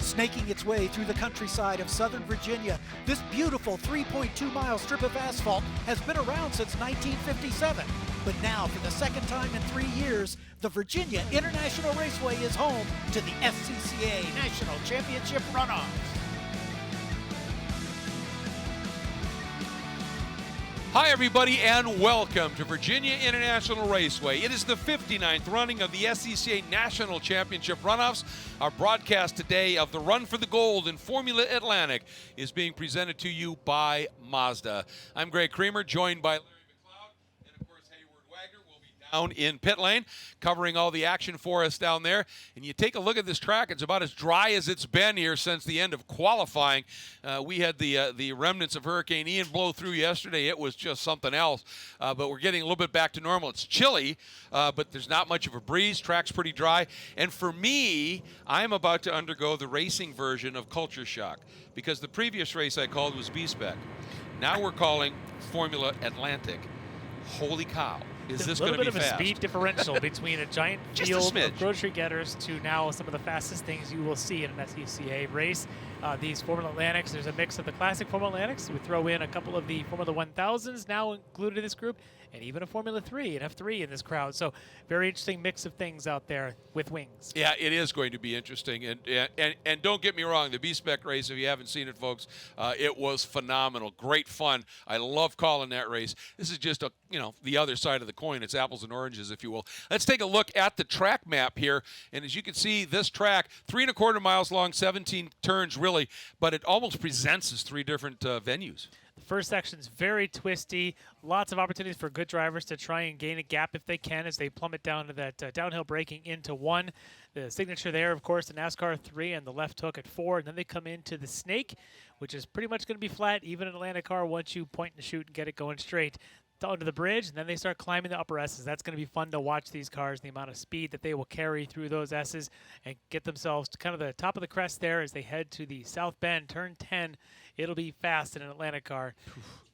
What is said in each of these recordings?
Snaking its way through the countryside of Southern Virginia, this beautiful 3.2-mile strip of asphalt has been around since 1957. But now, for the second time in 3 years, the Virginia International Raceway is home to the SCCA National Championship Runoffs. Hi everybody and welcome to Virginia International Raceway. It is the 59th running of the SCCA National Championship Runoffs. Our broadcast today of the Run for the Gold in Formula Atlantic is being presented to you by Mazda. I'm Greg Creamer, joined by Larry McLeod, and of course Hayward Wagner will be down in pit lane covering all the action for us down there. And you take a look at this track, it's about as dry as it's been here since the end of qualifying. We had the remnants of Hurricane Ian blow through yesterday. It was just something else, but we're getting a little bit back to normal. It's chilly, but there's not much of a breeze. Track's pretty dry. And for me, I'm about to undergo the racing version of culture shock because the previous race I called was B-Spec. Now we're calling Formula Atlantic. Holy cow. Is this going to be fast? A little bit of a speed differential between a giant field of grocery getters to now some of the fastest things you will see in an SCCA race. These Formula Atlantics, there's a mix of the classic Formula Atlantics. We throw in a couple of the Formula 1000s now included in this group, and even a Formula 3 and F3 in this crowd. So very interesting mix of things out there with wings. Yeah, it is going to be interesting. And don't get me wrong, the B-Spec race, if you haven't seen it, folks, it was phenomenal. Great fun. I love calling that race. This is just the other side of the coin. It's apples and oranges, if you will. Let's take a look at the track map here. And as you can see, this track, 3¼ miles long, 17 turns really, but it almost presents as three different venues. The first section's very twisty. Lots of opportunities for good drivers to try and gain a gap if they can as they plummet down to that downhill braking into 1. The signature there, of course, the NASCAR 3 and the left hook at 4. And then they come into the snake, which is pretty much going to be flat, even in an Atlantic car, once you point and shoot and get it going straight onto the bridge, and then they start climbing the upper S's. That's going to be fun to watch these cars, the amount of speed that they will carry through those S's and get themselves to kind of the top of the crest there as they head to the South Bend, turn 10. It'll be fast in an Atlantic car.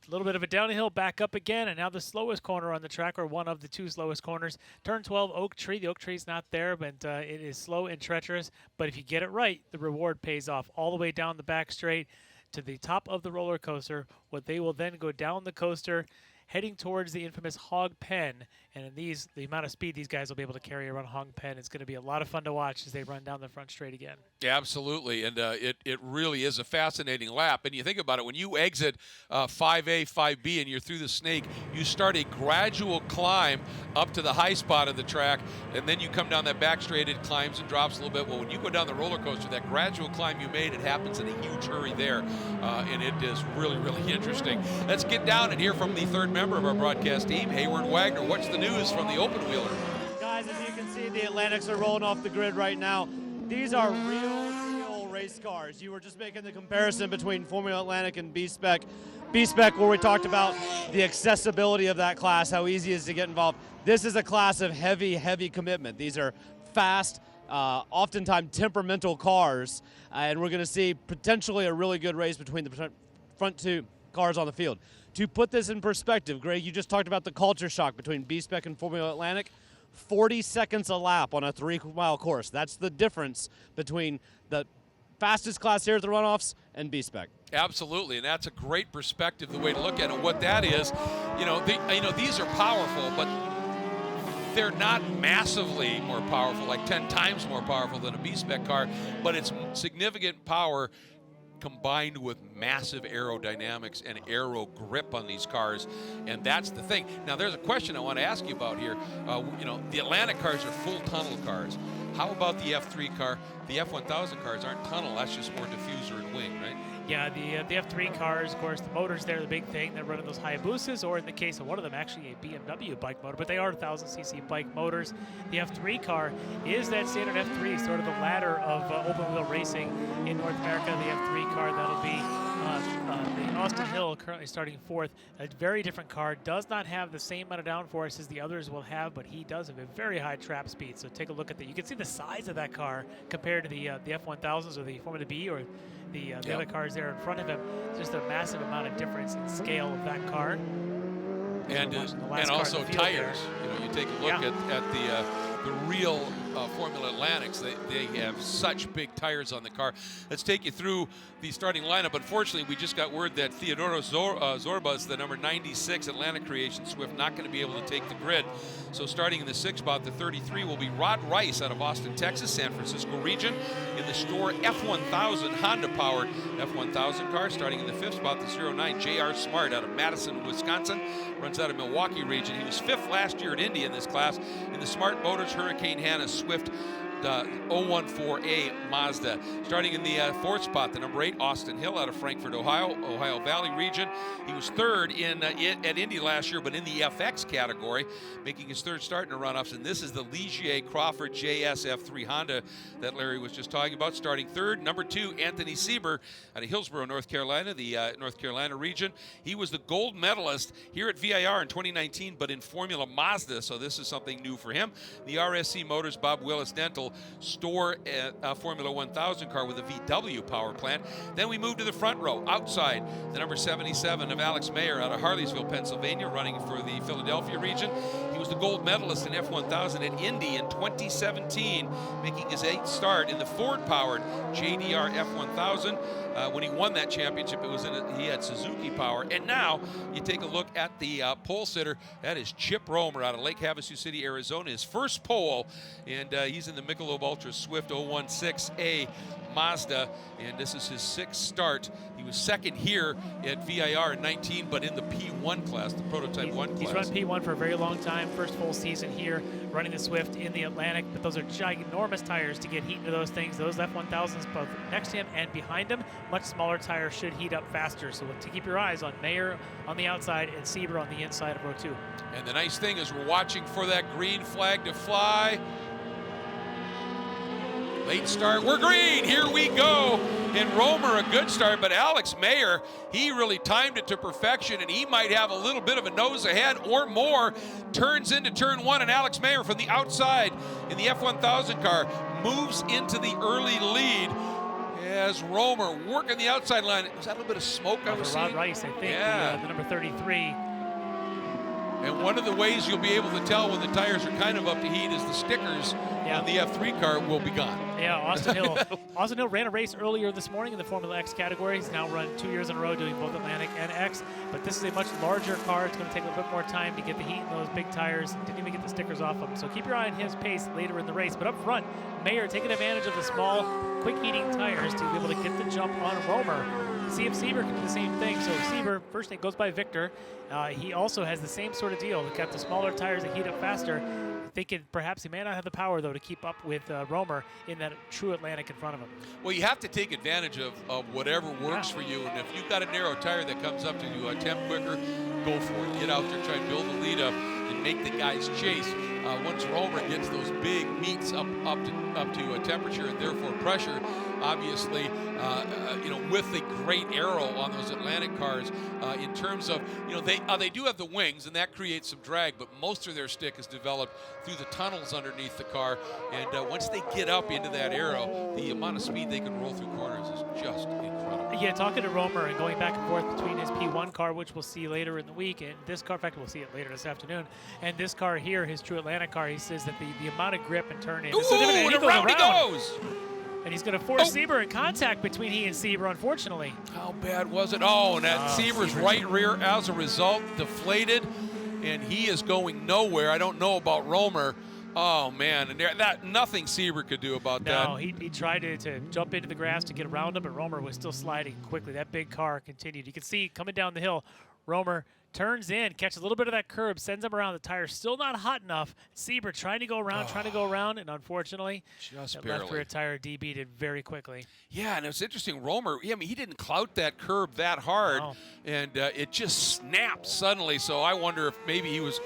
A little bit of a downhill, back up again, and now the slowest corner on the track, or one of the two slowest corners. Turn 12, Oak Tree. The Oak Tree's not there, but it is slow and treacherous. But if you get it right, the reward pays off all the way down the back straight to the top of the roller coaster. What they will then go down the coaster, heading towards the infamous Hog Pen. And in the amount of speed these guys will be able to carry around Hog Pen, it's going to be a lot of fun to watch as they run down the front straight again. Yeah, absolutely, and it really is a fascinating lap. And you think about it, when you exit 5A, 5B, and you're through the snake, you start a gradual climb up to the high spot of the track, and then you come down that back straight, it climbs and drops a little bit. Well, when you go down the roller coaster, that gradual climb you made, it happens in a huge hurry there, and it is really, really interesting. Let's get down and hear from the third member of our broadcast team, Hayward Wagner. What's the news from the open wheeler? Guys, as you can see, the Atlantics are rolling off the grid right now. These are real race cars. You were just making the comparison between Formula Atlantic and B-Spec. B-Spec, where we talked about the accessibility of that class, how easy it is to get involved. This is a class of heavy commitment. These are fast, oftentimes temperamental cars, and we're going to see potentially a really good race between the front two cars on the field. To put this in perspective, Greg, you just talked about the culture shock between B-Spec and Formula Atlantic. 40 seconds a lap on a 3-mile course. That's the difference between the fastest class here at the runoffs and B-Spec. Absolutely, and that's a great perspective, the way to look at it. What that is, these are powerful, but they're not massively more powerful, like 10 times more powerful than a B-Spec car, but it's significant power combined with massive aerodynamics and aero grip on these cars, and that's the thing. Now, there's a question I want to ask you about here. The Atlantic cars are full tunnel cars. How about the F3 car? The F1000 cars aren't tunnel, that's just more diffuser and wing, right? Yeah, the F3 cars, of course, the motors there, the big thing. They're running those Hayabusas, or in the case of one of them, actually a BMW bike motor, but they are 1,000cc bike motors. The F3 car is that standard F3, sort of the ladder of open wheel racing in North America. The F3 car, that'll be the Austin Hill, currently starting 4th. A very different car, does not have the same amount of downforce as the others will have, but he does have a very high trap speed. So take a look at that. You can see the size of that car compared to the F1000s or the Formula B or the other cars there in front of him. Just a massive amount of difference in scale of that car. And also tires. You take a look at the real Formula Atlantics. They have such big tires on the car. Let's take you through the starting lineup. Unfortunately, we just got word that Theodoro Zorbas, the number 96 Atlantic Creation Swift, not going to be able to take the grid. So starting in the 6th spot, the 33 will be Rod Rice out of Austin, Texas, San Francisco region. In the store F1000 Honda-powered F1000 car. Starting in the 5th spot, the 09 J.R. Smart out of Madison, Wisconsin. Runs out of Milwaukee region. He was 5th last year at Indy in this class. In the Smart Motors Hurricane Hannah Swift 014A Mazda. Starting in the 4th spot, the number 8 Austin Hill out of Frankfort, Ohio Valley region. He was 3rd at Indy last year, but in the FX category, making his 3rd start in the runoffs. And this is the Ligier Crawford JSF3 Honda that Larry was just talking about. Starting 3rd, number 2 Anthony Seaber out of Hillsborough, North Carolina, the North Carolina region. He was the gold medalist here at VIR in 2019, but in Formula Mazda, so this is something new for him. The RSC Motors Bob Willis Dental store Formula 1000 car with a VW power plant. Then we move to the front row. Outside, the number 77 of Alex Mayer out of Harleysville, Pennsylvania, running for the Philadelphia region. He was the gold medalist in F1000 at Indy in 2017, making his 8th start in the Ford-powered JDR F1000. When he won that championship, he had Suzuki power. And now you take a look at the pole sitter. That is Chip Romer out of Lake Havasu City, Arizona. His first pole, and he's in the Michelob Ultra Swift 016A Mazda, and this is his 6th start. He was 2nd here at VIR in 19, but in the P1 class, the prototype 1 class. He's run P1 for a very long time. First full season here, running the Swift in the Atlantic, but those are ginormous tires to get heat into those things. Those F1000s both next to him and behind him, much smaller tires should heat up faster. So to keep your eyes on Mayer on the outside and Seaber on the inside of row 2. And the nice thing is we're watching for that green flag to fly. Late start, we're green, here we go. And Romer, a good start, but Alex Mayer, he really timed it to perfection, and he might have a little bit of a nose ahead or more. Turns into turn 1, and Alex Mayer from the outside in the F1000 car moves into the early lead as Romer working the outside line. Was that a little bit of smoke I was seeing? Rod Rice, I think, yeah. the number 33. And one of the ways you'll be able to tell when the tires are kind of up to heat is the stickers on the F3 car will be gone. Yeah, Austin Hill. Austin Hill ran a race earlier this morning in the Formula X category. He's now run 2 years in a row doing both Atlantic and X. But this is a much larger car. It's going to take a little bit more time to get the heat in those big tires. Didn't even get the stickers off them. So keep your eye on his pace later in the race. But up front, Mayer taking advantage of the small, quick heating tires to be able to get the jump on Romer. See if Seaber can do the same thing. So Seaber, first name goes by Victor. He also has the same sort of deal. He's got the smaller tires that heat up faster. Thinking perhaps he may not have the power, though, to keep up with Romer in that true Atlantic in front of him. Well, you have to take advantage of whatever works for you. And if you've got a narrow tire that comes up to you, attempt quicker, go for it. Get out there, try and build the lead up, and make the guys chase. Once Romer gets those big meets up to a temperature and therefore pressure, obviously, with the great aero on those Atlantic cars, in terms of, they do have the wings, and that creates some drag, but most of their stick is developed through the tunnels underneath the car. And once they get up into that aero, the amount of speed they can roll through corners is just incredible. Yeah, talking to Romer and going back and forth between his P1 car, which we'll see later in the week, and this car, in fact, we'll see it later this afternoon, and this car here, his true Atlantic car, he says that the amount of grip and turn in is significant. And around he goes! And he's going to force Seaber in contact between he and Seaber, unfortunately. How bad was it? Oh, and that Seaber's right rear, as a result, deflated, and he is going nowhere. I don't know about Romer. Oh, man, and nothing Seaber could do about that. No, he tried to jump into the grass to get around him, but Romer was still sliding quickly. That big car continued. You can see coming down the hill, Romer turns in, catches a little bit of that curb, sends him around. The tire's still not hot enough. Seaber trying to go around, and unfortunately, just that left rear tire DB'd it very quickly. Yeah, and it's interesting, Romer, he didn't clout that curb that hard, and it just snapped suddenly, so I wonder if maybe he was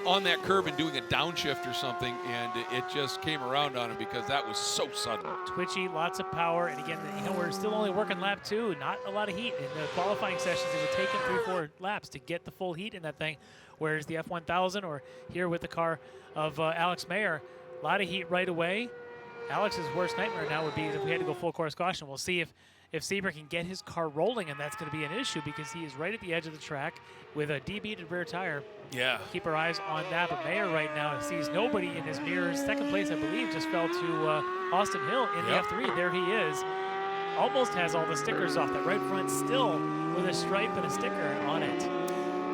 on that curb and doing a downshift or something, and it just came around on him because that was so sudden. Twitchy, lots of power, and again, we're still only working lap 2, not a lot of heat. In the qualifying sessions, it would take him 3-4 laps to get the full heat in that thing, whereas the F1000 or here with the car of Alex Mayer, a lot of heat right away. Alex's worst nightmare now would be if we had to go full course caution. We'll see if Seaber can get his car rolling, and that's going to be an issue because he is right at the edge of the track with a debeaded rear tire. Yeah. Keep our eyes on that. But Mayer right now sees nobody in his mirrors. Second place, I believe, just fell to Austin Hill in the F3. There he is. Almost has all the stickers off. That right front still with a stripe and a sticker on it.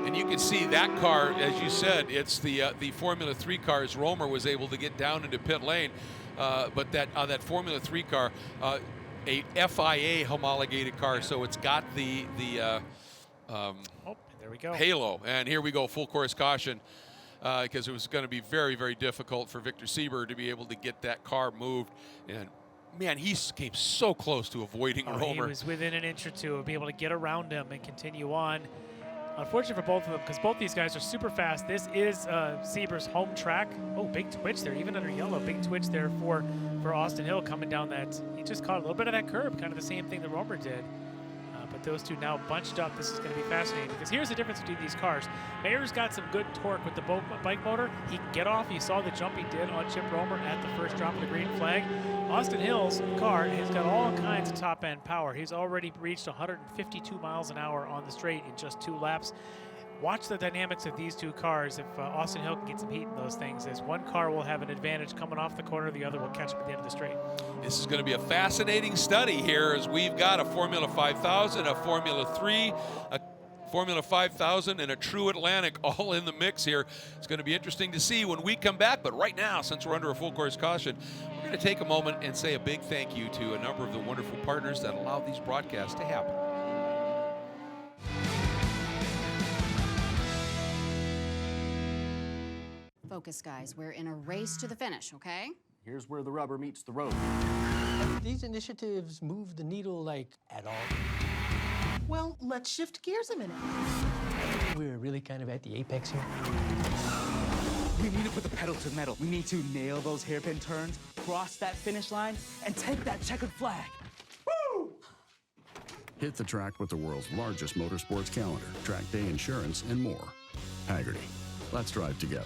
And you can see that car, as you said, it's the Formula 3 car as Romer was able to get down into pit lane. But that Formula 3 car, a FIA homologated car, so it's got the there we go. halo. And here we go, full course caution, because it was going to be very, very difficult for Victor Seaber to be able to get that car moved. And man, he came so close to avoiding Romer. He was within an inch or two of being able to get around him and continue on. Unfortunate for both of them because both these guys are super fast. This is Seaber's home track. Oh, big twitch there, even under yellow. Big twitch there for Austin Hill coming down that. He just caught a little bit of that curb, kind of the same thing that Romer did. But those two now bunched up. This is going to be fascinating because here's the difference between these cars. Mayer's got some good torque with the bike motor. He can get off. You saw the jump he did on Chip Romer at the first drop of the green flag. Austin Hill's car has got all kinds of top-end power. He's already reached 152 miles an hour on the straight in just 2 laps. Watch the dynamics of these two cars. If Austin Hill can get some heat in those things, as one car will have an advantage coming off the corner, the other will catch him at the end of the straight. This is going to be a fascinating study here as we've got a Formula 5000, a Formula 3, a Formula 5000, and a True Atlantic all in the mix here. It's going to be interesting to see when we come back, but right now, since we're under a full course caution, we're going to take a moment and say a big thank you to a number of the wonderful partners that allow these broadcasts to happen. Focus, guys. We're in a race to the finish, okay? Here's where the rubber meets the road. These initiatives move the needle, like, at all? Well, let's shift gears a minute. We're really kind of at the apex here. We need to put the pedal to the metal. We need to nail those hairpin turns, cross that finish line, and take that checkered flag. Woo! Hit the track with the world's largest motorsports calendar, track day insurance, and more. Haggerty. Let's drive together.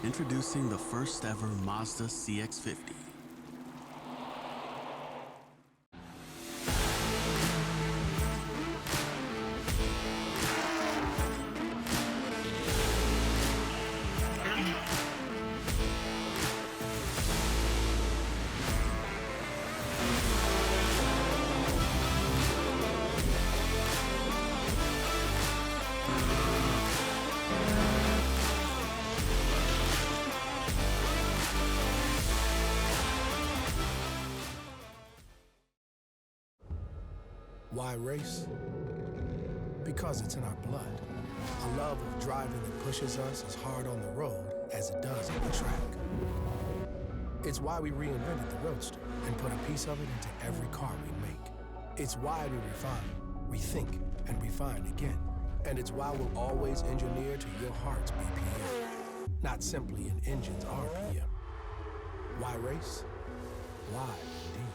Introducing the first ever Mazda CX-50. Why race? Because it's in our blood. A love of driving that pushes us as hard on the road as it does on the track. It's why we reinvented the Roadster and put a piece of it into every car we make. It's why we refine, rethink, and refine again. And it's why we'll always engineer to your heart's BPM, not simply an engine's RPM. Why race? Why indeed?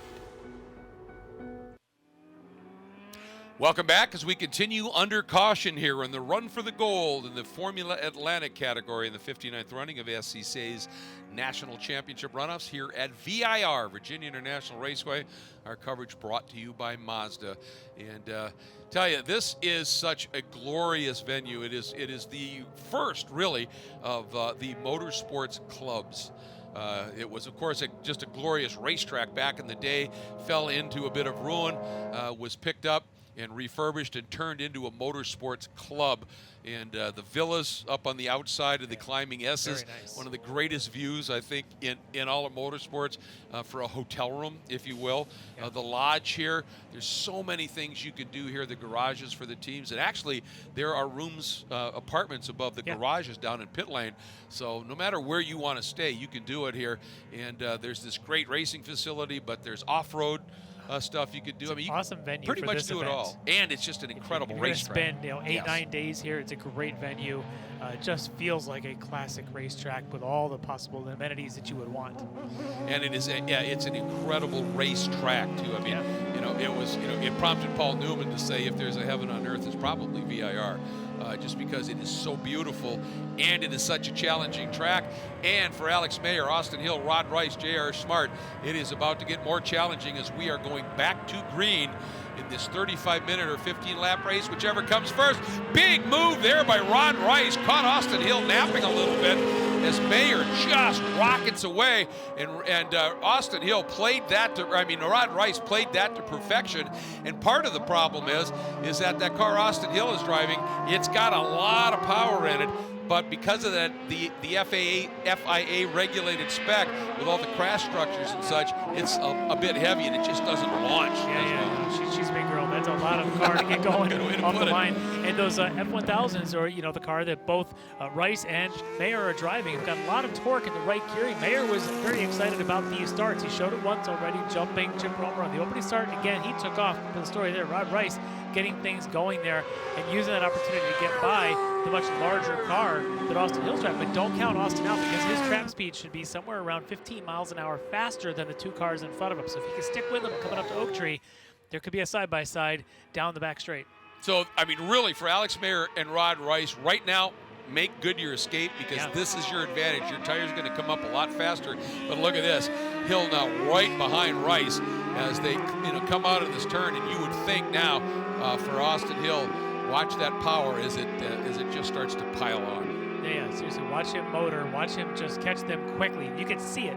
Welcome back as we continue under caution here in the run for the gold in the Formula Atlantic category in the 59th running of SCCA's National Championship Runoffs here at VIR, Virginia International Raceway. Our coverage brought to you by Mazda. And tell you, this is such a glorious venue. It is the first, really, of the motorsports clubs. It was, of course, just a glorious racetrack back in the day, fell into a bit of ruin, was picked up and refurbished and turned into a motorsports club. And the villas up on the outside of the climbing S's, nice. one of the greatest views, I think, in all of motorsports for a hotel room, if you will. The lodge here, there's so many things you can do here, the garages for the teams. And actually, there are rooms, apartments above the garages down in pit lane. So no matter where you want to stay, you can do it here. And there's this great racing facility, but there's off-road stuff you could do. I mean, you awesome venue pretty for much this do event. it all, and it's just an incredible If you're racetrack. Spend 8-9 days here. It's a great venue. It just feels like a classic racetrack with all the possible amenities that you would want. And it is, it's an incredible racetrack too. I mean, it prompted Paul Newman to say, if there's a heaven on earth, it's probably VIR. Just because it is so beautiful and it is such a challenging track. And for Alex Mayer, Austin Hill, Rod Rice, J.R. Smart, it is about to get more challenging as we are going back to green in this 35-minute or 15-lap race, whichever comes first. Big move there by Rod Rice, caught Austin Hill napping a little bit as Mayer just rockets away, and Austin Hill played that to, Rod Rice played that to perfection. And part of the problem is that car Austin Hill is driving, it's got a lot of power in it, but because of that, the FIA regulated spec with all the crash structures and such, it's a bit heavy and it just doesn't launch. She's a big girl. That's a lot of car to get going off the line. And those F1000s are, the car that both Rice and Mayer are driving. Have got a lot of torque in the right gearing. Mayer was very excited about these starts. He showed it once already, jumping Chip Romer on the opening start. And again, he took off for the story there. Rod Rice getting things going there and using that opportunity to get by the much larger car that Austin Hill's driving. But don't count Austin out, because his trap speed should be somewhere around 15 miles an hour faster than the two cars in front of him. So if he can stick with them coming up to Oak Tree, there could be a side-by-side down the back straight. So, really, for Alex Mayer and Rod Rice, right now, make good your escape, because this is your advantage. Your tire's going to come up a lot faster. But look at this. Hill now right behind Rice as they come out of this turn, and you would think now for Austin Hill, watch that power as it just starts to pile on. Yeah, seriously, watch him motor, watch him just catch them quickly. You can see it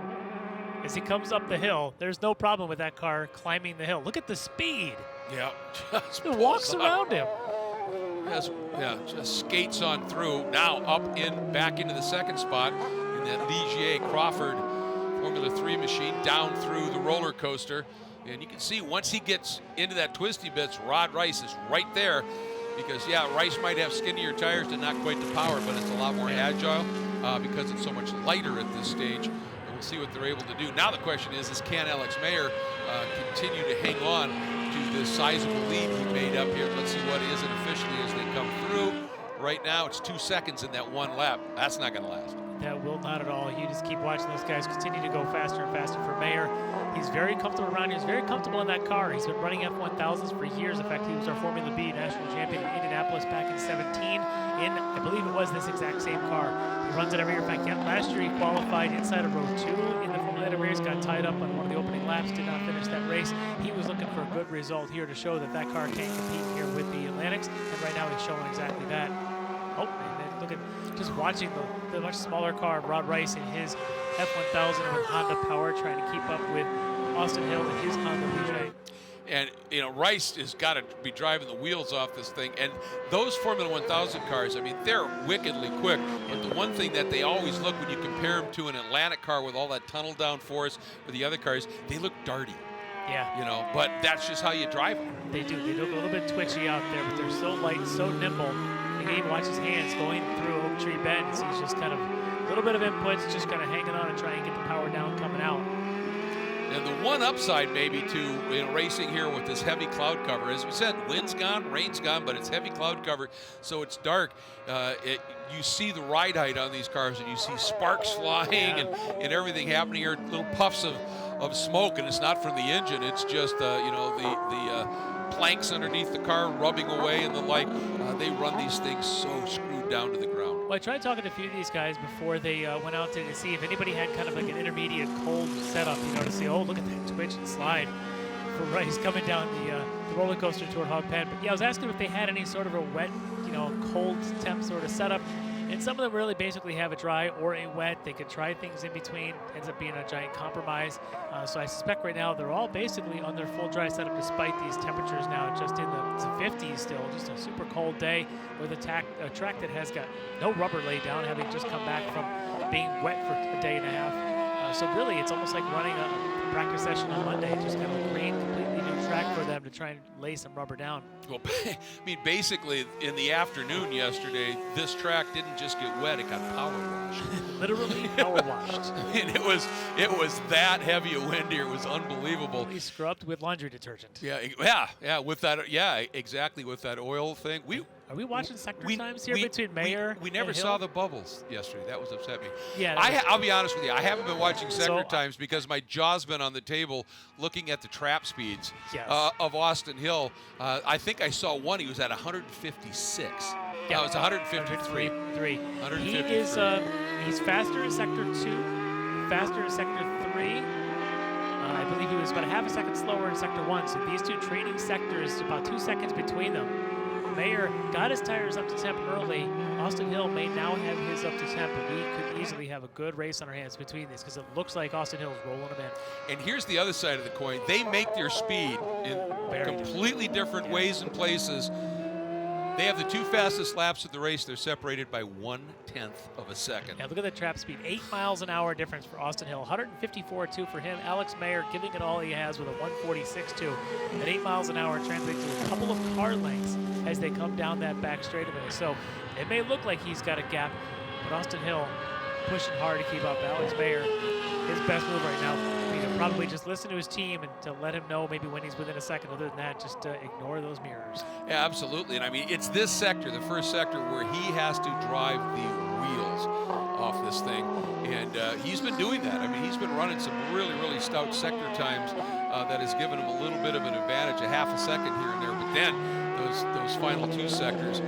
as he comes up the hill. There's no problem with that car climbing the hill. Look at the speed. Yeah, just it walks around him. Just skates on through. Now back into the second spot in that Ligier Crawford Formula 3 machine, down through the roller coaster. And you can see once he gets into that twisty bits, Rod Rice is right there. Because, Rice might have skinnier tires and not quite the power, but it's a lot more agile because it's so much lighter at this stage. And we'll see what they're able to do. Now the question is can Alex Mayer continue to hang on to this sizable lead he made up here? Let's see what is it officially as they come through. Right now, it's 2 seconds in that one lap. That's not going to last. That will not at all. You just keep watching those guys continue to go faster and faster for Mayer. He's very comfortable around here. He's very comfortable in that car. He's been running F1000s for years. In fact, he was our Formula B national champion in Indianapolis back in 17 in, I believe it was this exact same car. He runs it every year. In fact, last year he qualified inside of row 2 in the Formula E race, got tied up on one of the opening laps, did not finish that race. He was looking for a good result here to show that car can compete here with the Atlantics, and right now he's showing exactly that. Oh, and then look at just watching the much smaller car of Rod Rice in his F1000 with Honda power, trying to keep up with Austin Hill and his Honda Ligier. And, Rice has got to be driving the wheels off this thing. And those Formula 1000 cars, they're wickedly quick. But the one thing that they always look when you compare them to an Atlantic car with all that tunnel downforce or the other cars, they look darty. Yeah. But that's just how you drive them. They do. They look a little bit twitchy out there, but they're so light, so nimble. You can even watch his hands going through Oak Tree Bend. So he's just kind of a little bit of inputs, just kind of hanging on and trying to get the power down coming out. And the one upside maybe to racing here with this heavy cloud cover, as we said, wind's gone, rain's gone, but it's heavy cloud cover, so it's dark. You see the ride height on these cars, and you see sparks flying and everything happening here, little puffs of smoke, and it's not from the engine, it's just the planks underneath the car rubbing away and the like. They run these things so screwed down to the ground. Well, I tried talking to a few of these guys before they went out to see if anybody had kind of like an intermediate cold setup, to see, oh, look at that twitch and slide for Rice coming down the roller coaster toward Hog Pen. But I was asking if they had any sort of a wet, cold temp sort of setup. And some of them really basically have a dry or a wet. They could try things in between. Ends up being a giant compromise. So I suspect right now they're all basically on their full dry setup despite these temperatures now just in the 50s still. Just a super cold day with a track that has got no rubber laid down, having just come back from being wet for a day and a half. So really it's almost like running a practice session on Monday. Just kind of a green, completely neutral track for them to try and lay some rubber down. Well, I mean, basically, in the afternoon yesterday, this track didn't just get wet; it got power washed. Literally power washed. And it was that heavy a wind here. It was unbelievable. We scrubbed with laundry detergent. Yeah. With that, exactly, with that oil thing. Are we watching sector times here between Mayer? We never saw the bubbles yesterday. That was upset me. Yeah. I'll be honest with you. I haven't been watching sector times because my jaw's been on the table looking at the trap speeds of Austin Hill. I think I saw one. He was at 156. Yeah, it was 153. 153. He's faster in sector 2, faster in sector 3. I believe he was about a half a second slower in sector 1. So these two training sectors, about 2 seconds between them. Mayer got his tires up to temp early. Austin Hill may now have his up to temp, but we could easily have a good race on our hands between these because it looks like Austin Hill is rolling them in. And here's the other side of the coin. They make their speed in completely different ways and places. They have the 2 fastest laps of the race. They're separated by 1/10 of a second. Yeah, look at the trap speed. 8 miles an hour difference for Austin Hill. 154.2 for him. Alex Mayer giving it all he has with a 146.2. At 8 miles an hour translates to a couple of car lengths as they come down that back straightaway. So it may look like he's got a gap, but Austin Hill pushing hard to keep up. Alex Mayer, his best move right now, probably just listen to his team and to let him know maybe when he's within a second. Other than that, just ignore those mirrors. Yeah, absolutely. And I mean, it's this sector, the first sector, where he has to drive the wheels off this thing. And he's been doing that. I mean, he's been running some really, really stout sector times that has given him a little bit of an advantage, a half a second here and there. But then those final 2 sectors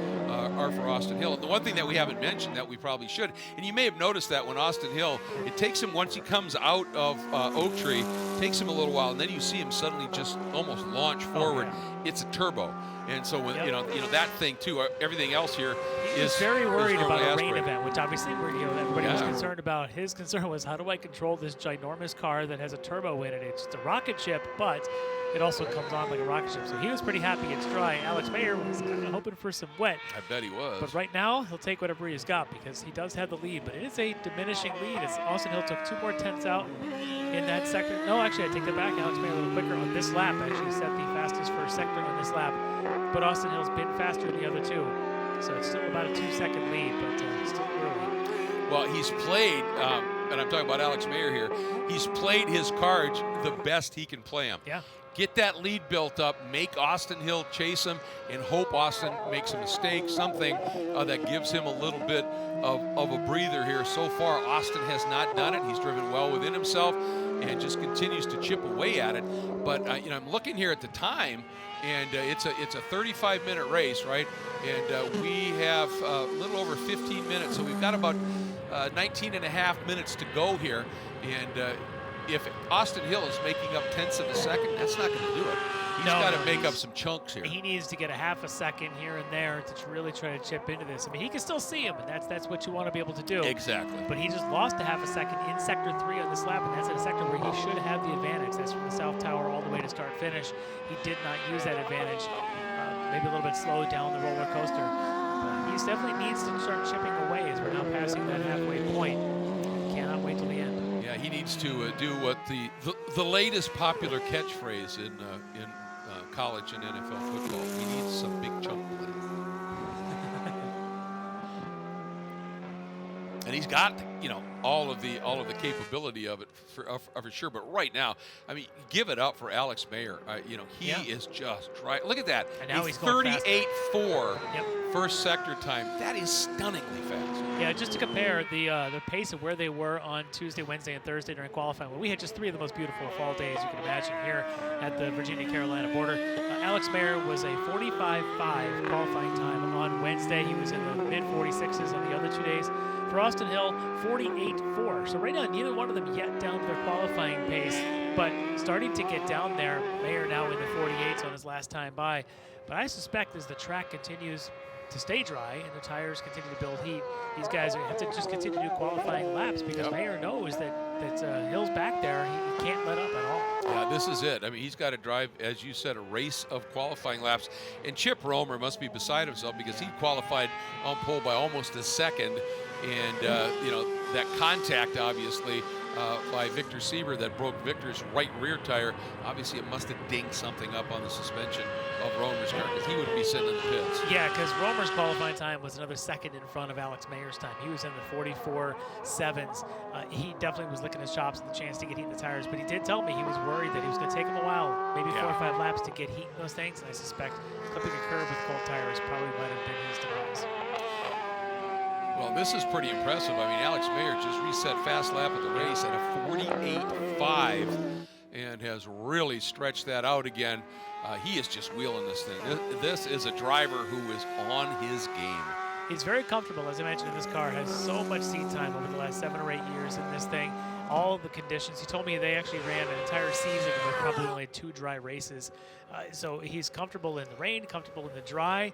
are for Austin Hill. And the one thing that we haven't mentioned that we probably should, and you may have noticed that when Austin Hill, it takes him, once he comes out of Oak Tree, takes him a little while, and then you see him suddenly just almost launch forward. It's a turbo. And so when you know that thing too, everything else here is very worried about a rain event, which obviously everybody was concerned about. His concern was, how do I control this ginormous car that has a turbo in it? It's just a rocket ship, but it also comes on like a rocket ship. So he was pretty happy it's dry. Alex Mayer was kind of hoping for some wet. I bet he was. But right now, he'll take whatever he's got because he does have the lead. But it is a diminishing lead as Austin Hill took 2 more tenths out in that sector. No, actually, I take that back. Alex Mayer a little quicker on this lap. Actually set the fastest first sector on this lap. But Austin Hill's been faster than the other 2. So it's still about a 2-second lead, but still early. Well, he's played, and I'm talking about Alex Mayer here, he's played his cards the best he can play them. Yeah. Get that lead built up, make Austin Hill chase him, and hope Austin makes a mistake, something that gives him a little bit of a breather here. So far, Austin has not done it. He's driven well within himself and just continues to chip away at it. But I'm looking here at the time, and it's a 35-minute race, right? And we have a little over 15 minutes, so we've got about 19 and a half minutes to go here. And if Austin Hill is making up tenths of a second, that's not going to do it. He's got to make up some chunks here. He needs to get a half a second here and there to really try to chip into this. I mean, he can still see him, and that's what you want to be able to do. Exactly. But he just lost a half a second in sector 3 on this lap, and that's in a sector where he should have the advantage. That's from the South Tower all the way to start-finish. He did not use that advantage. Maybe a little bit slow down the roller coaster. But he definitely needs to start chipping away as we're now passing that halfway point. Cannot wait till the end. Yeah, he needs to do what the latest popular catchphrase in college and NFL football. He needs some big chunk plays. And he's got, all of the capability of it for sure. But right now, I mean, give it up for Alex Mayer. He is just right. Look at that. And now he's 38.4 first sector time. That is stunningly fast. Yeah, just to compare the pace of where they were on Tuesday, Wednesday, and Thursday during qualifying. Well, we had just 3 of the most beautiful fall days you can imagine here at the Virginia-Carolina border. Alex Mayer was a 45.5 qualifying time on Wednesday. He was in the mid-46s on the other 2 days. For Austin Hill, 48.4. So right now, neither one of them yet down to their qualifying pace, but starting to get down there. Mayer now in the 48s on his last time by. But I suspect as the track continues to stay dry and the tires continue to build heat, these guys have to just continue to do qualifying laps because Mayer knows that Hill's back there. He can't let up at all. Yeah, this is it. I mean, he's got to drive, as you said, a race of qualifying laps. And Chip Romer must be beside himself because he qualified on pole by almost a second. And, that contact, obviously, by Victor Seaber that broke Victor's right rear tire. Obviously, it must have dinged something up on the suspension of Romer's car, because he would be sitting in the pits. Yeah, because Romer's qualifying time was another second in front of Alex Mayer's time. He was in the 44.7s. He definitely was licking his chops and the chance to get heat in the tires, but he did tell me he was worried that it was going to take him a while, maybe 4 or 5 laps to get heat in those things, and I suspect clipping a curb with cold tires probably might have been his demise. Well, this is pretty impressive. I mean, Alex Mayer just reset fast lap at the race at a 48.5 and has really stretched that out again. He is just wheeling this thing. This is a driver who is on his game. He's very comfortable, as I mentioned, in this car. Has so much seat time over the last 7 or 8 years in this thing. All the conditions. He told me they actually ran an entire season with probably only 2 dry races. So he's comfortable in the rain, comfortable in the dry.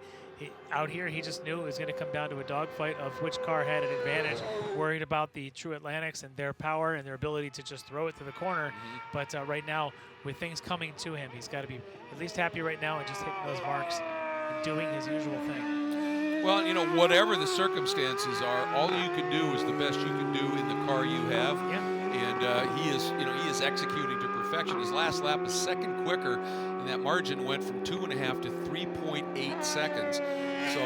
Out here, he just knew it was going to come down to a dogfight of which car had an advantage. Worried about the True Atlantics and their power and their ability to just throw it to the corner. But right now, with things coming to him, he's got to be at least happy right now and just hitting those marks and doing his usual thing. Well, you know, whatever the circumstances are, all you can do is the best you can do in the car you have. Yeah. And he is executing to perfection. His last lap is second quicker, and that margin went from 2.5 to 3.8 seconds. So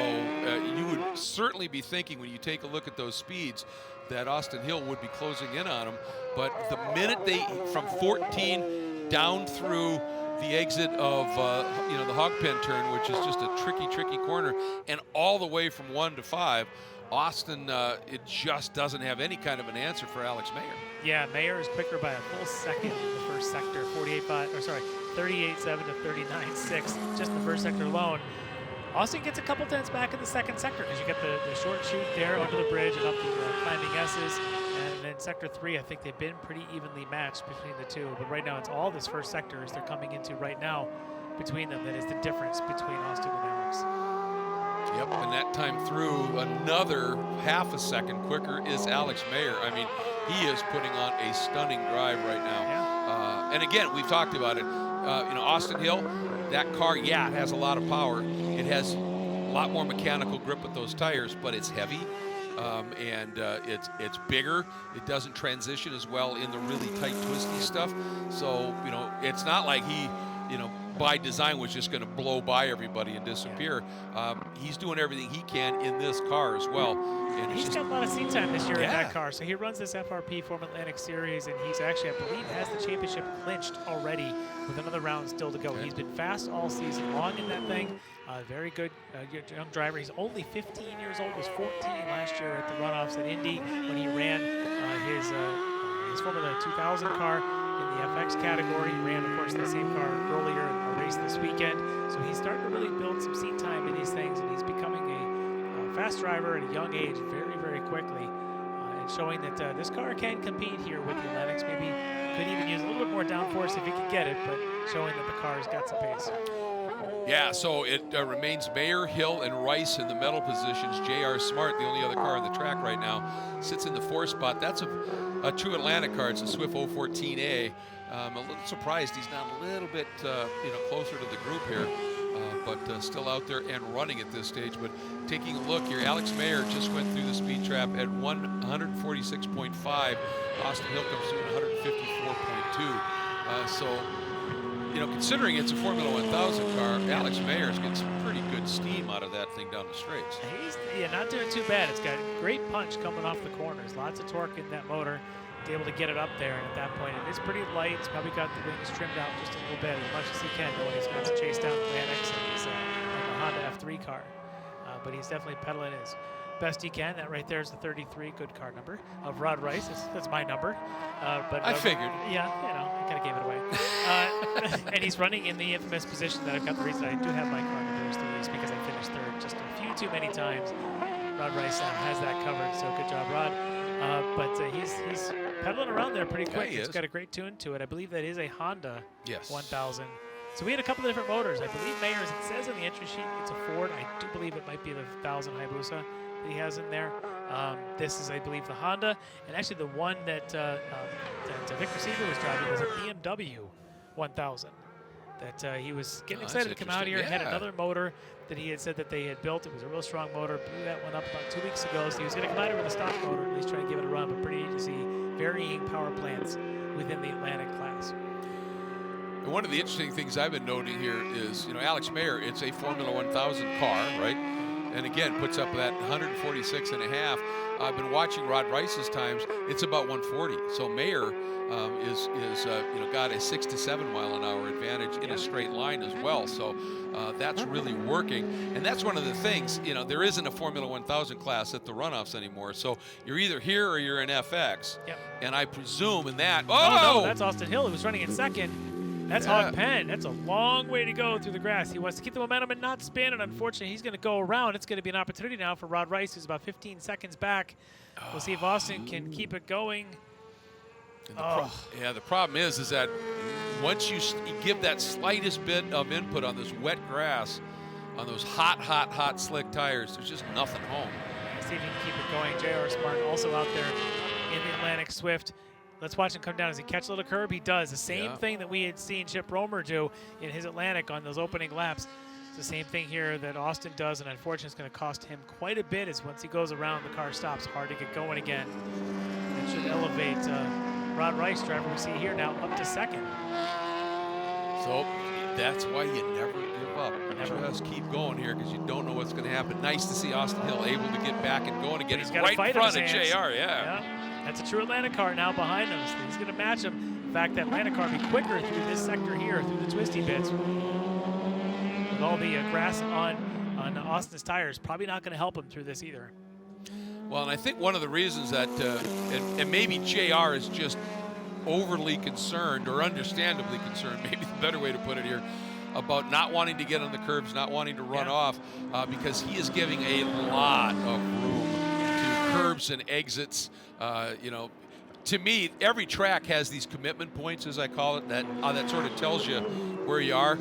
you would certainly be thinking, when you take a look at those speeds, that Austin Hill would be closing in on him. But the minute they, from 14 down through the exit of the hog pen turn, which is just a tricky corner, and all the way from 1 to 5, Austin, it just doesn't have any kind of an answer for Alex Mayer. Yeah, Mayer is quicker by a full second in the first sector, 38.7 to 39.6, just the first sector alone. Austin gets a couple tenths back in the second sector, because you get the short chute there under the bridge and up the climbing S's. And then sector 3, I think they've been pretty evenly matched between the two. But right now, it's all this first sector as they're coming into right now between them that is the difference between Austin and Alex. Yep, and that time through, another half a second quicker is Alex Mayer. I mean, he is putting on a stunning drive right now. Yeah. And again, we've talked about it. Austin Hill, that car, it has a lot of power. It has a lot more mechanical grip with those tires, but it's heavy. And it's bigger. It doesn't transition as well in the really tight, twisty stuff. So, it's not like he, by design was just going to blow by everybody and disappear. He's doing everything he can in this car as well. And he's got a lot of seat time this year in that car. So he runs this FRP Form Atlantic Series, and he's actually, I believe, has the championship clinched already with another round still to go. Okay. He's been fast all season long in that thing. Very good young driver. He's only 15 years old. Was 14 last year at the runoffs at Indy when he ran his Formula 2000 car in the FX category. He ran, of course, the same car earlier in a race this weekend. So he's starting to really build some seat time in these things, and he's becoming a fast driver at a young age very, very quickly, and showing that this car can compete here with the Atlantics. Maybe could even use a little bit more downforce if he could get it, but showing that the car's got some pace. Yeah, so it remains Mayer, Hill, and Rice in the medal positions. J.R. Smart, the only other car on the track right now, sits in the 4th spot. That's a True Atlantic car. It's a Swift 014A. I'm a little surprised he's not a little bit closer to the group here, but still out there and running at this stage. But taking a look here, Alex Mayer just went through the speed trap at 146.5. Austin Hill comes through at 154.2. So, considering it's a Formula 1000 car, Alex Mayer's getting some pretty good steam out of that thing down the straights. He's not doing too bad. It's got a great punch coming off the corners. Lots of torque in that motor to be able to get it up there. And at that point, it is pretty light. It's probably got the wings trimmed out just a little bit, as much as he can, when he's going to chase down Atlantics and he's in a Honda F3 car. But he's definitely pedaling his best he can. That right there is the 33, good car number of Rod Rice. That's my number. But I figured. Yeah, I kind of gave it away. And he's running in the infamous position that I've got the reason I do have my car number is because I finished 3rd just a few too many times. Rod Rice has that covered, so good job, Rod. But he's pedaling around there pretty quick. It's got a great tune to it. I believe that is a Honda 1000. So we had a couple of different motors. I believe Mayer's, it says on the entry sheet, it's a Ford. I do believe it might be the 1000 Hayabusa that he has in there. This is, I believe, the Honda. And actually the one that Victor Seaber was driving was a BMW 1000. That he was getting excited to come out here. Had another motor that he had said that they had built. It was a real strong motor. Blew that one up about 2 weeks ago. So he was going to come out here with a stock motor, at least try to give it a run. But pretty neat to see varying power plants within the Atlantic class. And one of the interesting things I've been noting here is, Alex Mayer, it's a Formula 1000 car, right? And again, puts up that 146 and a half. I've been watching Rod Rice's times. It's about 140. So Mayer is got a 6 to 7 mile an hour advantage in a straight line as well. So that's really working. And that's one of the things, there isn't a Formula 1000 class at the runoffs anymore. So you're either here or you're in FX. Yep. And I presume in that, no, that's Austin Hill who was running in second. That's Hog Penn. That's a long way to go through the grass. He wants to keep the momentum and not spin, and unfortunately, he's going to go around. It's going to be an opportunity now for Rod Rice, who's about 15 seconds back. We'll see if Austin can keep it going. The problem is that once you give that slightest bit of input on this wet grass, on those hot, slick tires, there's just nothing home. See if he can keep it going. J.R. Smart also out there in the Atlantic Swift. Let's watch him come down. Does he catch a little curb? He does. The same thing that we had seen Chip Romer do in his Atlantic on those opening laps. It's the same thing here that Austin does, and unfortunately it's going to cost him quite a bit as once he goes around, the car stops. Hard to get going again. It should elevate Rod Rice, driver we see here now, up to second. So that's why you never give up. Just keep going here because you don't know what's going to happen. Nice to see Austin Hill able to get back and going again. He's right in front of JR, That's a true Atlanta car now behind him. So he's going to match him. In fact, that Atlanta car will be quicker through this sector here, through the twisty bits. With all the grass on Austin's tires, probably not going to help him through this either. Well, and I think one of the reasons that, and maybe JR is just overly concerned, or understandably concerned, maybe the better way to put it here, about not wanting to get on the curbs, not wanting to run off, because he is giving a lot of room to curbs and exits. To me, every track has these commitment points, as I call it, that sort of tells you where you are.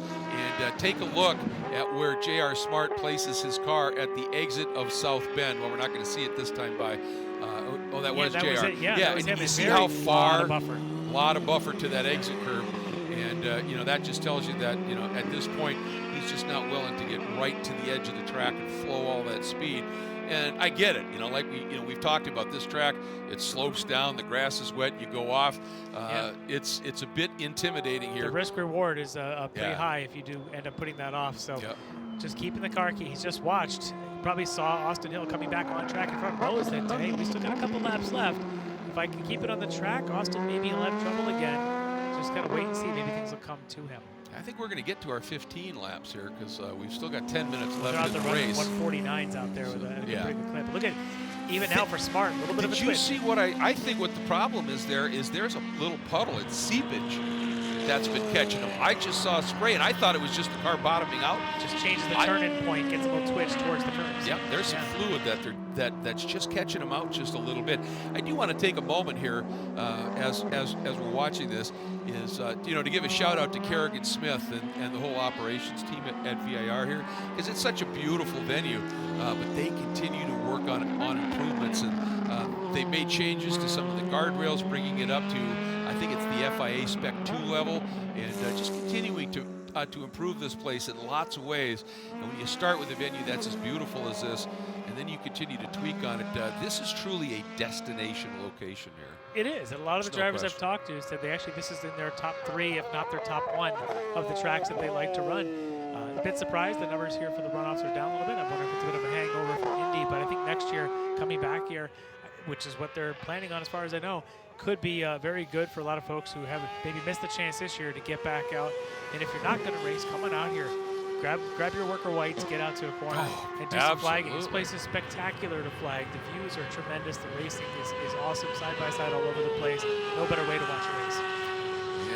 And take a look at where J.R. Smart places his car at the exit of South Bend. Well, we're not going to see it this time by, that was J.R. And you see how far, lot of buffer to that exit curve. And, that just tells you that, at this point, he's just not willing to get right to the edge of the track and flow all that speed. And I get it, like we've talked about this track. It slopes down, the grass is wet, you go off. It's a bit intimidating here. The risk reward is pretty high if you do end up putting that off. So just keeping the car key. He's just watched. He probably saw Austin Hill coming back on track in front of Rose that day. We still got a couple laps left. If I can keep it on the track, Austin maybe will have trouble again. Just got to wait and see. Maybe things will come to him. I think we're going to get to our 15 laps here because we've still got 10 minutes left in the race. 149's out there with a pretty good clip. Look at even now for Smart, a little bit of a twist. Did you see what I think what the problem is there is there's a little puddle. It's seepage that's been catching him. I just saw a spray, and I thought it was just the car bottoming out. Just changes the turn-in point, gets a little twitch towards the curves. Yeah, there's some fluid that's just catching him out just a little bit. I do want to take a moment here as we're watching this is to give a shout out to Kerrigan Smith and the whole operations team at VIR here, because it's such a beautiful venue, but they continue to work on improvements, and they've made changes to some of the guardrails, bringing it up to, I think it's the FIA Spec 2 level, and just continuing to improve this place in lots of ways. And when you start with a venue that's as beautiful as this, and then you continue to tweak on it, this is truly a destination location here. It is. And a lot of the drivers I've talked to said this is in their top 3, if not their top 1 of the tracks that they like to run. A bit surprised the numbers here for the runoffs are down a little bit. I wonder if it's a bit of a hangover from Indy, but I think next year, coming back here, which is what they're planning on as far as I know, could be very good for a lot of folks who have maybe missed the chance this year to get back out. And if you're not going to race, come on out here. Grab your worker whites, get out to a corner, and do some flagging. This place is spectacular to flag. The views are tremendous. The racing is awesome, side by side all over the place. No better way to watch a race.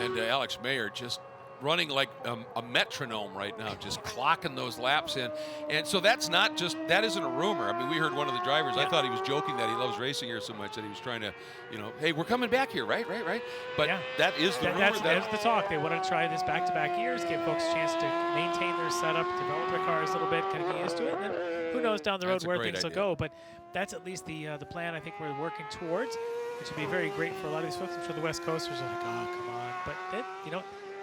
And Alex Mayer just running like a metronome right now, just clocking those laps in. And so that isn't a rumor. I mean, we heard one of the drivers, I thought he was joking that he loves racing here so much that he was trying to, hey, we're coming back here, right? But that is the rumor. That's the talk. They want to try this back-to-back years, give folks a chance to maintain their setup, develop their cars a little bit, kind of get used to it, and then who knows down the road where things will go. But that's at least the plan I think we're working towards, which would be very great for a lot of these folks. I'm sure the West Coasters are like, oh, come on. But then,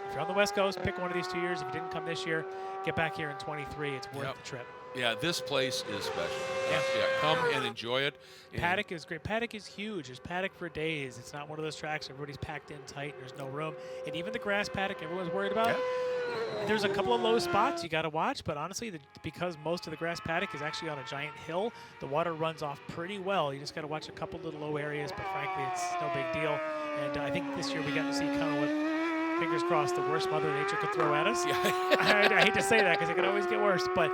if you're on the West Coast, pick one of these 2 years. If you didn't come this year, get back here in 23. It's worth the trip. Yeah, this place is special. Yeah. Come and enjoy it. And Paddock is great. Paddock is huge. There's paddock for days. It's not one of those tracks everybody's packed in tight and there's no room. And even the grass paddock everyone's worried about, there's a couple of low spots you got to watch, but honestly, because most of the grass paddock is actually on a giant hill, the water runs off pretty well. You just got to watch a couple little low areas, but frankly, it's no big deal. And I think this year we got to see kind of what, fingers crossed, the worst Mother Nature could throw at us. Yeah. I hate to say that because it could always get worse, but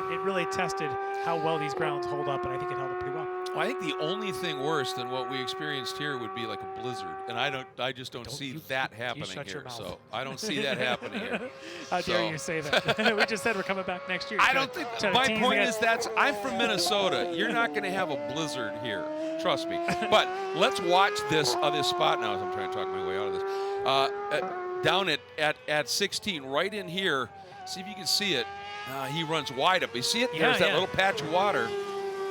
it really tested how well these grounds hold up, and I think it held up pretty well. Well, I think the only thing worse than what we experienced here would be like a blizzard, and I just don't see that happening here. So I don't see that happening here. How dare you say that? We just said we're coming back next year. I don't think. My point is I'm from Minnesota. You're not going to have a blizzard here. Trust me. But let's watch this other spot now as I'm trying to talk my way out of this. Down at 16, right in here. See if you can see it. He runs wide up. You see it? There's that little patch of water.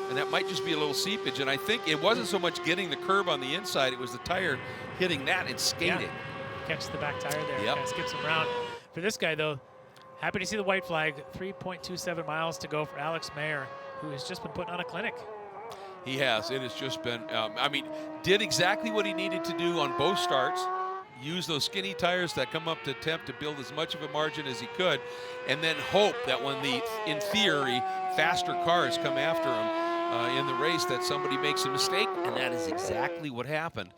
And that might just be a little seepage. And I think it wasn't so much getting the curb on the inside. It was the tire hitting that and skating. Yeah. Catch the back tire there. Yep. Kind of skips him around. For this guy, though, happy to see the white flag. 3.27 miles to go for Alex Mayer, who has just been putting on a clinic. He has. It has just been, did exactly what he needed to do on both starts. Use those skinny tires that come up to attempt to build as much of a margin as he could, and then hope that when the, in theory, faster cars come after him in the race, that somebody makes a mistake, and that is exactly what happened.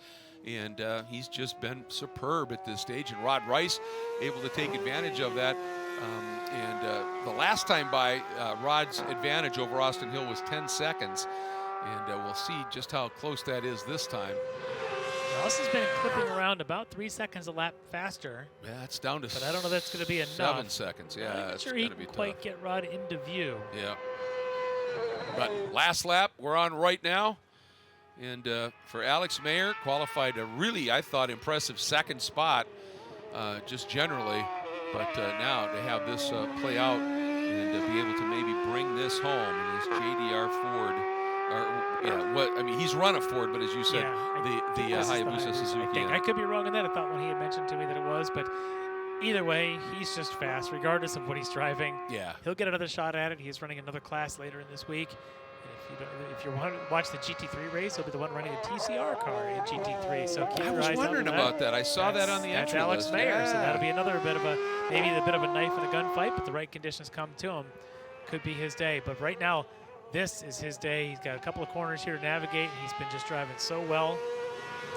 And he's just been superb at this stage, and Rod Rice able to take advantage of that. The last time by, Rod's advantage over Austin Hill was 10 seconds, and we'll see just how close that is this time. Austin's been clipping around about 3 seconds a lap faster. Yeah, it's down to but I don't know if that's going to be enough. 7 seconds, yeah. I'm not sure he can quite get Rod into view. Yeah. But last lap we're on right now. And for Alex Mayer, qualified a really, I thought, impressive second spot, just generally. But now to have this play out and be able to maybe bring this home in his JDR Ford. He's run a Ford, but as you said, the Hayabusa Suzuki. I could be wrong on that. I thought when he had mentioned to me that it was, but either way, he's just fast, regardless of what he's driving. Yeah. He'll get another shot at it. He's running another class later in this week. And if you want to watch the GT3 race, he'll be the one running a TCR car in GT3. So keep your eyes I was wondering about that. I saw that on the entry Alex list. Mayer, so that'll be another bit of a knife in a gunfight, but the right conditions come to him. Could be his day. But right now, this is his day. He's got a couple of corners here to navigate. He's been just driving so well.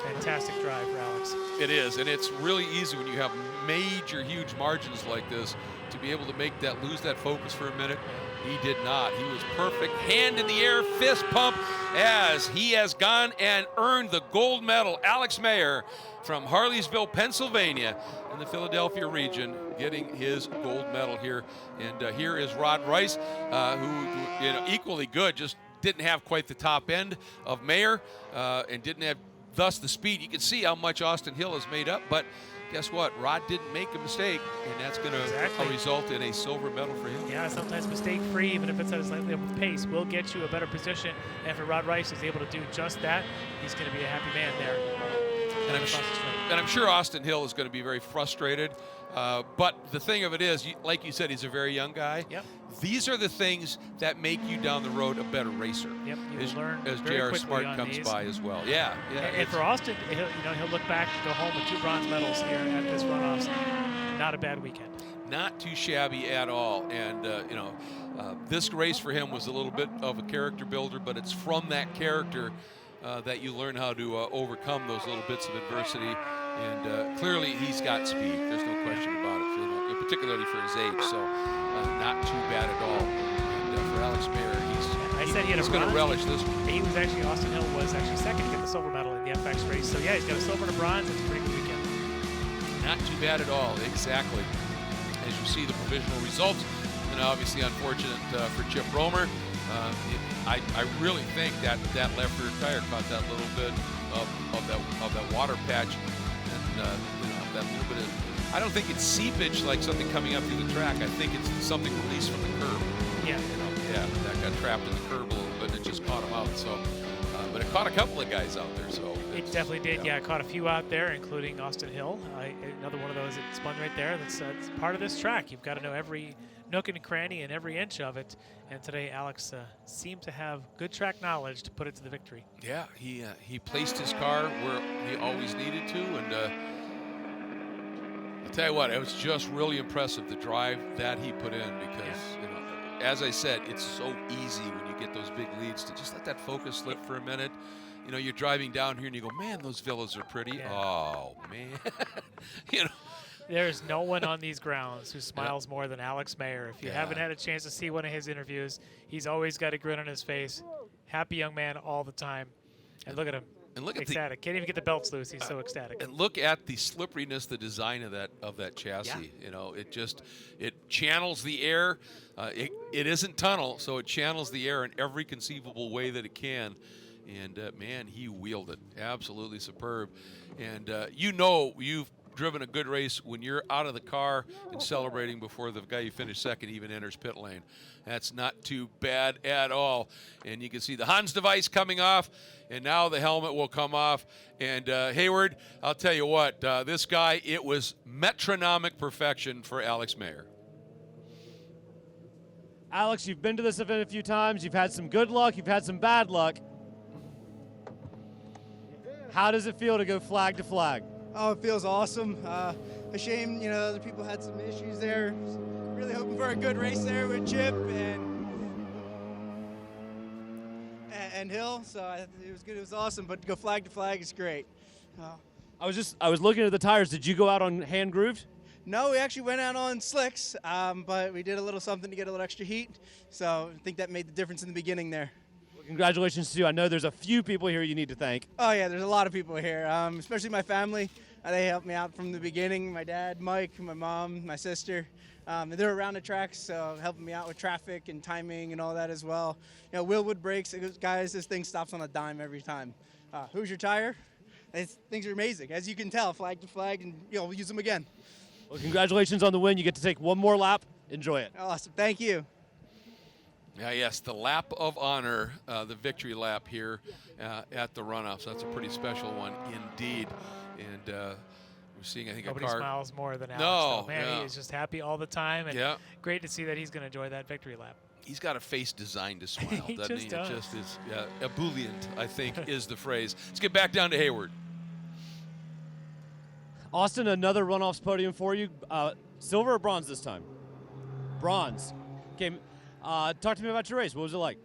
Fantastic drive for Alex. It is, and it's really easy when you have major, huge margins like this to be able to lose that focus for a minute. He did not. He was perfect. Hand in the air, fist pump as he has gone and earned the gold medal. Alex Mayer from Harleysville, Pennsylvania in the Philadelphia region getting his gold medal here. And here is Rod Rice, who equally good, just didn't have quite the top end of Mayer and didn't have thus the speed. You can see how much Austin Hill has made up, but guess what? Rod didn't make a mistake, and that's going to result in a silver medal for him. Yeah, sometimes mistake-free, even if it's at a slightly up pace, will get you a better position. And if Rod Rice is able to do just that, he's going to be a happy man there. And I'm sure Austin Hill is going to be very frustrated. But the thing of it is, like you said, he's a very young guy. Yep. These are the things that make you down the road a better racer. Yep, as J.R. Smart comes by as well. Yeah. And for Austin, he'll look back and go home with 2 bronze medals here at this runoffs. Not a bad weekend. Not too shabby at all. And, this race for him was a little bit of a character builder, but it's from that character that you learn how to overcome those little bits of adversity. And clearly he's got speed. There's no question about it, particularly for his age. So not too bad at all. And for Alex Mayer, he's going to relish this one. He was actually, Austin Hill was actually second to get the silver medal in the FX race. So yeah, he's got a silver and a bronze. It's a pretty good weekend. Not too bad at all, exactly. As you see the provisional results, and obviously unfortunate for Chip Romer. I really think that left rear tire caught that little bit of that water patch, and that little bit of. I don't think it's seepage like something coming up through the track. I think it's something released from the curb. Yeah. That got trapped in the curb a little bit and it just caught him out. So, but it caught a couple of guys out there. So It definitely did. Yeah, caught a few out there, including Austin Hill. Another one of those that spun right there. That's part of this track. You've got to know every nook and cranny and every inch of it. And today, Alex seemed to have good track knowledge to put it to the victory. Yeah, he placed his car where he always needed to, and I'll tell you what, it was just really impressive the drive that he put in because, you know, as I said, it's so easy when you get those big leads to just let that focus slip for a minute. You know, you're driving down here and you go, man, those villas are pretty. Yeah. Oh, man. You know. There's no one on these grounds who smiles more than Alex Mayer. If you haven't had a chance to see one of his interviews, he's always got a grin on his face. Happy young man all the time. And look at him. And look ecstatic. Can't even get the belts loose. He's so ecstatic. And look at the slipperiness, the design of that chassis. Yeah. You know, it channels the air. It isn't tunnel, so it channels the air in every conceivable way that it can. And man, he wheeled it. Absolutely superb. And you know, you've driven a good race when you're out of the car and celebrating before the guy you finished second even enters pit lane. That's not too bad at all. And you can see the Hans device coming off, and now the helmet will come off. And Hayward, I'll tell you what, this guy, it was metronomic perfection for Alex Mayer. Alex, you've been to this event a few times. You've had some good luck. You've had some bad luck. How does it feel to go flag to flag? Oh, it feels awesome. A shame, you know, other people had some issues there. Really hoping for a good race there with Chip and Hill. So it was good. It was awesome. But to go flag to flag is great. I was looking at the tires. Did you go out on hand grooved? No, we actually went out on slicks, but we did a little something to get a little extra heat. So I think that made the difference in the beginning there. Congratulations to you. I know there's a few people here you need to thank. Oh, yeah, there's a lot of people here, especially my family. They helped me out from the beginning. My dad, Mike, my mom, my sister. They're around the tracks, so helping me out with traffic and timing and all that as well. You know, Willwood brakes. Guys, this thing stops on a dime every time. Hoosier tire. Things are amazing. As you can tell, flag to flag, and we'll use them again. Well, congratulations on the win. You get to take one more lap. Enjoy it. Awesome. Thank you. Yes, the lap of honor, the victory lap here at the runoffs. That's a pretty special one indeed. And we're seeing, I think, nobody a car. smiles more than Alex. No, man, he is just happy all the time, and great to see that he's going to enjoy that victory lap. He's got a face designed to smile, he doesn't just he? does. It just is ebullient, I think, is the phrase. Let's get back down to Hayward. Austin, another runoffs podium for you. Silver or bronze this time? Bronze. Okay. Talk to me about your race. What was it like?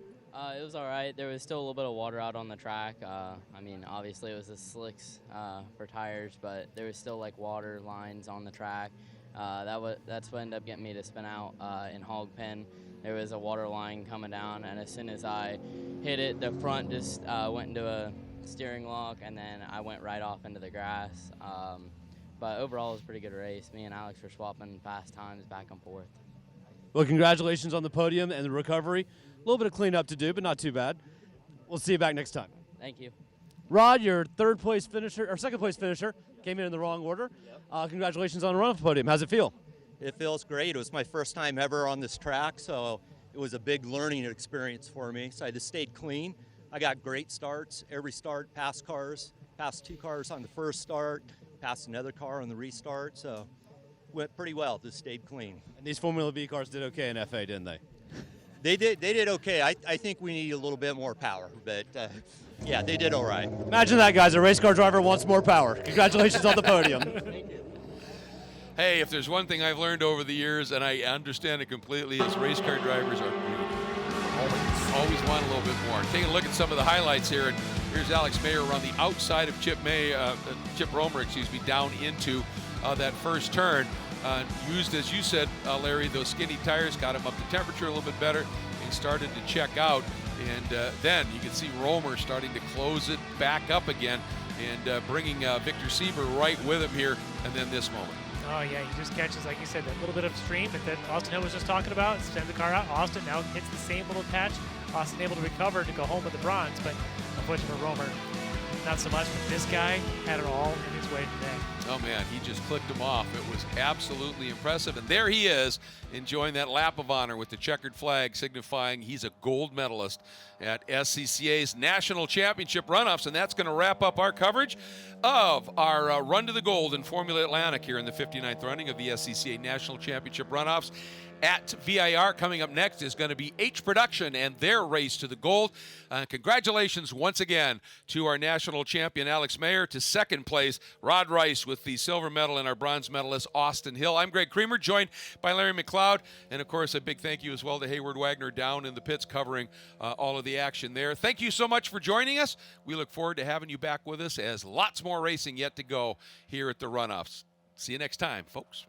It was all right. There was still a little bit of water out on the track. I mean, obviously it was the slicks for tires, but there was still like water lines on the track. That's what ended up getting me to spin out in hog pen. There was a water line coming down, and as soon as I hit it, the front just went into a steering lock, and then I went right off into the grass. But overall, it was a pretty good race. Me and Alex were swapping fast times back and forth. Well, congratulations on the podium and the recovery. A little bit of cleanup to do, but not too bad. We'll see you back next time. Thank you. Rod, your second place finisher, came in the wrong order. Congratulations on the runoff podium. How's it feel? It feels great. It was my first time ever on this track, so it was a big learning experience for me. So I just stayed clean. I got great starts. Every start, passed cars, passed 2 cars on the first start, passed another car on the restart. So went pretty well. Just stayed clean. And these Formula V cars did okay in FA, didn't they? They did okay. I think we need a little bit more power, but yeah, they did all right. Imagine that, guys. A race car driver wants more power. Congratulations on the podium. Thank you. Hey, if there's one thing I've learned over the years, and I understand it completely, is race car drivers are greedy. Always want a little bit more. Taking a look at some of the highlights here, and here's Alex Mayer around the outside of Chip Romer, down into that first turn. Used, as you said, Larry, those skinny tires, got him up to temperature a little bit better, and started to check out. And then you can see Romer starting to close it back up again, and bringing Victor Seaber right with him here, and then this moment. Oh, yeah, he just catches, like you said, that little bit of stream that Austin Hill was just talking about, sends the car out. Austin now hits the same little patch. Austin able to recover to go home with the bronze, but unfortunately for Romer, not so much. But this guy had it all in his way today. Oh, man, he just clicked him off. It was absolutely impressive. And there he is, enjoying that lap of honor with the checkered flag, signifying he's a gold medalist at SCCA's National Championship Runoffs. And that's going to wrap up our coverage of our run to the gold in Formula Atlantic here in the 59th running of the SCCA National Championship Runoffs. At VIR, coming up next is going to be H Production and their race to the gold. Congratulations once again to our national champion, Alex Mayer, to second place, Rod Rice with the silver medal, and our bronze medalist, Austin Hill. I'm Greg Creamer, joined by Larry McLeod, and of course a big thank you as well to Hayward Wagner down in the pits covering all of the action there. Thank you so much for joining us. We look forward to having you back with us as lots more racing yet to go here at the Runoffs. See you next time, folks.